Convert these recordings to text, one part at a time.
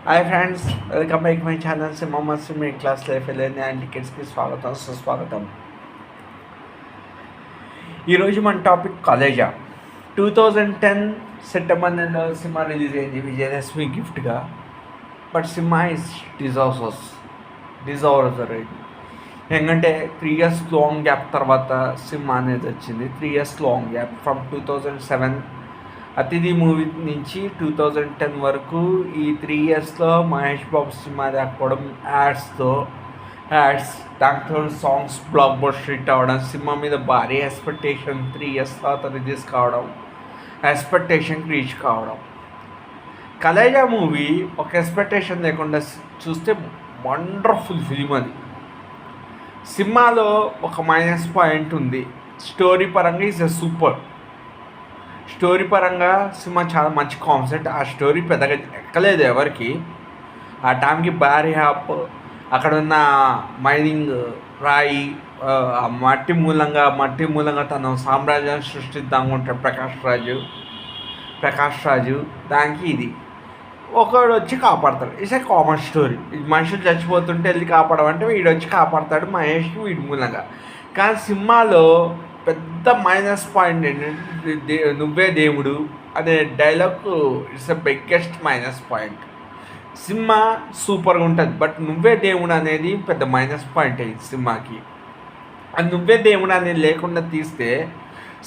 Hi friends, welcome back my channel Mohammed సిమ్ క్లాస్ లైఫ్ వెళ్ళింది అండ్ టికెట్స్కి స్వాగతం సుస్వాగతం. ఈరోజు మన టాపిక్ కాలేజా. 2010 సెప్టెంబర్ నెలలో సినిమా రిలీజ్ అయింది విజయదశమి గిఫ్ట్గా. But cinema deserves right. ఎందుకంటే 3 years లాంగ్ గ్యాప్ తర్వాత సినిమా అనేది వచ్చింది. 3 years లాంగ్ గ్యాప్ ఫ్రమ్ 2007 అతిథి మూవీ నుంచి 2010 వరకు. ఈ 3 yearsలో మహేష్ బాబు సినిమా రాకపోవడం, యాడ్స్ దాంట్లో సాంగ్స్ బ్లాక్ బస్టర్ హిట్ అవ్వడం, సినిమా మీద భారీ ఎక్స్పెక్టేషన్ 3 years తర్వాత రిలీజ్ కావడం, ఎక్స్పెక్టేషన్కి రీచ్ కావడం. కలేజా మూవీ ఒక ఎక్స్పెక్టేషన్ లేకుండా చూస్తే వండర్ఫుల్ ఫిలిం అది. సినిమాలో ఒక మైనస్ పాయింట్ ఉంది. స్టోరీ పరంగా ఈజ్ ఎ సూపర్. స్టోరీ పరంగా సినిమా చాలా మంచి కాన్సెప్ట్. ఆ స్టోరీ పెద్దగా ఎక్కలేదు ఎవరికి. ఆ టైంకి భారీ హ్యాప్, అక్కడ ఉన్న మైనింగ్ రాయి, మట్టి మూలంగా తన సామ్రాజ్యాన్ని సృష్టిద్దామనుకుంటాడు ప్రకాష్ రాజు. దానికి ఇది ఒకడు వచ్చి కాపాడతాడు. It's a common story. మనుషులు చచ్చిపోతుంటే వెళ్ళి కాపాడమంటే వీడు వచ్చి కాపాడతాడు మహేష్కి వీడి మూలంగా. కానీ సినిమాలో పెద్ద మైనస్ పాయింట్ ఏంటంటే నువ్వే దేవుడు అనే dialogue. It's the biggest minus point. Cinema సూపర్గా ఉంటుంది, బట్ నువ్వే దేవుడు అనేది పెద్ద మైనస్ పాయింట్ అయింది సినిమాకి. అది నువ్వే దేవుడు అనేది లేకుండా తీస్తే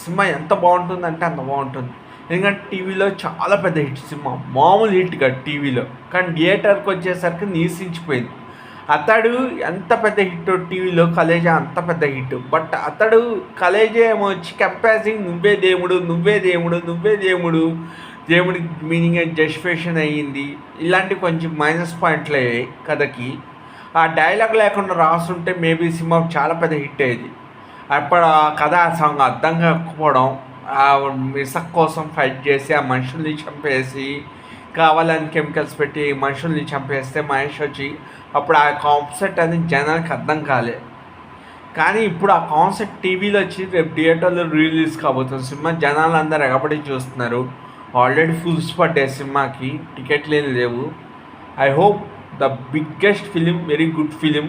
సినిమా ఎంత బాగుంటుందంటే అంత బాగుంటుంది. ఎందుకంటే టీవీలో చాలా పెద్ద హిట్ సినిమా, మామూలు హిట్ కాదు టీవీలో, కానీ థియేటర్కి వచ్చేసరికి నీరసించిపోయింది. అతడు ఎంత పెద్ద హిట్ టీవీలో, కలేజా అంత పెద్ద హిట్. బట్ అతడు కలేజా ఏమో వచ్చి కంపారిజింగ్ నువ్వే దేవుడు దేవుడి మీనింగ్ జస్టిఫికేషన్ అయ్యింది. ఇలాంటి కొంచెం మైనస్ పాయింట్లు అయ్యాయి కథకి. ఆ డైలాగ్ లేకుండా రాస్తుంటే మేబీ సినిమా చాలా పెద్ద హిట్ అయ్యేది. అప్పుడు ఆ కథ, ఆ సాంగ్ అర్థం కాకపోవడం, ఆ ఇసక్ కోసం ఫైట్ చేసి ఆ మనుషుల్ని చంపేసి కావాలని కెమికల్స్ పెట్టి మనుషుల్ని చంపేస్తే మహేష్ వచ్చి అప్పుడు ఆ కాన్సెప్ట్ అనేది జనానికి అర్థం కాలే. కానీ ఇప్పుడు ఆ కాన్సెప్ట్ టీవీలో వచ్చి రేపు థియేటర్లో రిలీజ్ కాబోతుంది సినిమా. జనాలు అందరూ ఎగబడి చూస్తున్నారు. ఆల్రెడీ ఫుల్స్ పడ్డాయి సినిమాకి, టికెట్లు ఏం లేవు. I hope the biggest film, very good film.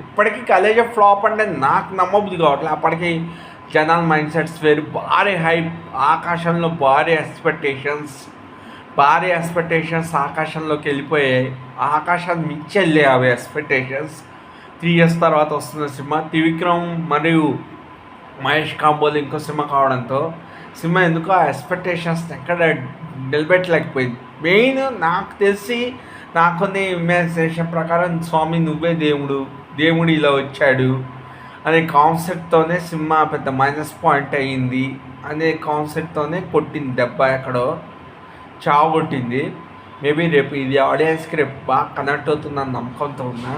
ఇప్పటికీ కలేజా ఫ్లాప్ అంటే నాకు నమ్మబుద్ధి కావట్లేదు. అప్పటికి జనాల మైండ్ సెట్స్ వేరు. భారీ హైప్, ఆకాశంలో భారీ ఎక్స్పెక్టేషన్స్ ఆకాశంలోకి వెళ్ళిపోయాయి. ఆకాశాన్ని మించి వెళ్ళాయి అవి ఎక్స్పెక్టేషన్స్. 3 years తర్వాత వస్తున్న సినిమా. త్రివిక్రమ్ మరియు మహేష్ కాంబోలు ఇంకో సినిమా కావడంతో సినిమా ఎందుకో ఆ ఎక్స్పెక్టేషన్స్ ఎక్కడ నిలబెట్టలేకపోయింది. మెయిన్ నాకు తెలిసి నాకున్న ఇమాజినేషన్ ప్రకారం స్వామి నువ్వే దేవుడు ఇలా వచ్చాడు అనే కాన్సెప్ట్తోనే సినిమా పెద్ద మైనస్ పాయింట్ అయ్యింది. అనే కాన్సెప్ట్తోనే కొట్టింది దెబ్బ, ఎక్కడో చావగొట్టింది. మేబీ రేపు ఇది ఆడియన్స్కి రేపు బాగా కనెక్ట్ అవుతుందని నమ్మకంతో ఉన్నా.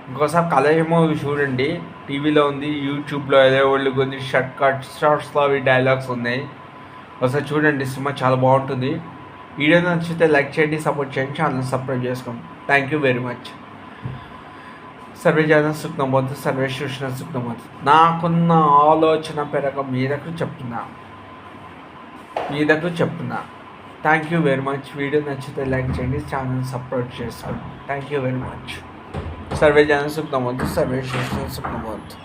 ఇంకోసారి కలేజా మూవీ చూడండి, టీవీలో ఉంది, యూట్యూబ్లో వాళ్ళు కొన్ని షార్ట్స్లో అవి డైలాగ్స్ ఉన్నాయి. ఒకసారి చూడండి, సినిమా చాలా బాగుంటుంది. వీడియో నచ్చితే లైక్ చేయండి, సపోర్ట్ చేయండి, ఛానల్ సబ్స్క్రైబ్ చేసుకోండి. Thank you very much. Survey జన సుఖనమోదు, సర్వే సృష్ణ సుఖనమోదు. నాకున్న ఆలోచన పెరగ మీదకు చెప్తున్నా. Thank you very much. Video నచ్చితే లైక్ చేయండి, ఛానల్ సబ్స్క్రైబ్ చేసుకోండి. Thank you very much. Survey జన సుఖనమోదు, సర్వే సృష్ణ సుఖనమోదు.